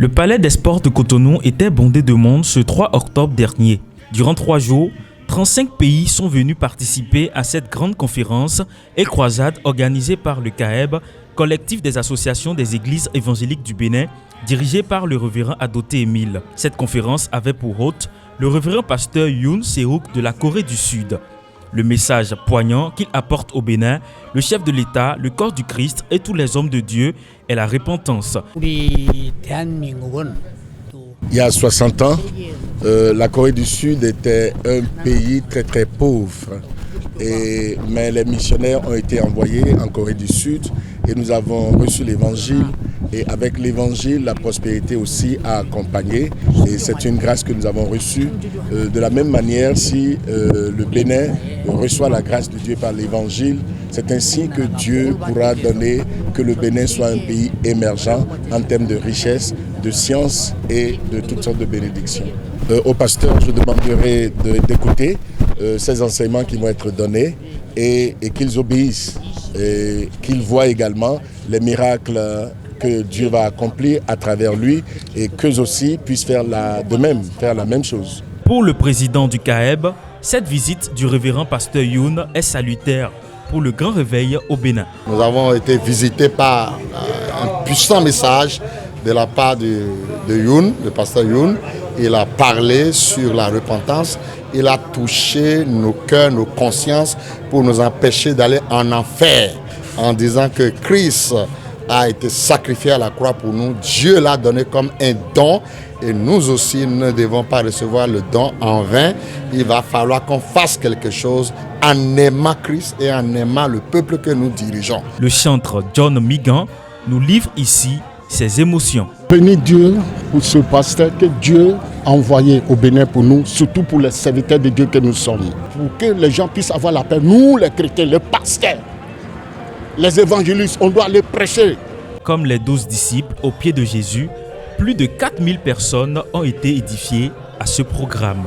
Le palais des sports de Cotonou était bondé de monde ce 3 octobre dernier. Durant 3 jours, 35 pays sont venus participer à cette grande conférence et croisade organisée par le CAEB, collectif des associations des églises évangéliques du Bénin, dirigé par le révérend Adoté Émile. Cette conférence avait pour hôte le révérend pasteur Yoon Seok de la Corée du Sud. Le message poignant qu'il apporte au Bénin, le chef de l'État, le corps du Christ et tous les hommes de Dieu est la repentance. Il y a 60 ans, la Corée du Sud était un pays très très pauvre. Mais les missionnaires ont été envoyés en Corée du Sud et nous avons reçu l'évangile. Et avec l'évangile, la prospérité aussi a accompagné. Et c'est une grâce que nous avons reçue. De la même manière, si le Bénin reçoit la grâce de Dieu par l'évangile, c'est ainsi que Dieu pourra donner que le Bénin soit un pays émergent en termes de richesse, de science et de toutes sortes de bénédictions. Au pasteur, je demanderai d'écouter ces enseignements qui vont être donnés et qu'ils obéissent. Et qu'ils voient également les miracles que Dieu va accomplir à travers lui et qu'eux aussi puissent faire la même chose. Pour le président du CAEB, cette visite du révérend pasteur Yoon est salutaire pour le grand réveil au Bénin. Nous avons été visités par un puissant message de la part de Yoon, le pasteur Yoon. Il a parlé sur la repentance, il a touché nos cœurs, nos consciences pour nous empêcher d'aller en enfer en disant que Christ a été sacrifié à la croix pour nous. Dieu l'a donné comme un don et nous aussi ne devons pas recevoir le don en vain. Il va falloir qu'on fasse quelque chose en aimant Christ et en aimant le peuple que nous dirigeons. Le chantre John Migan nous livre ici ses émotions. Bénis Dieu pour ce pasteur que Dieu a envoyé au Bénin pour nous, surtout pour les serviteurs de Dieu que nous sommes. Pour que les gens puissent avoir la paix, nous les chrétiens, les pasteurs, les évangélistes, on doit les prêcher. Comme les 12 disciples au pied de Jésus, plus de 4000 personnes ont été édifiées à ce programme.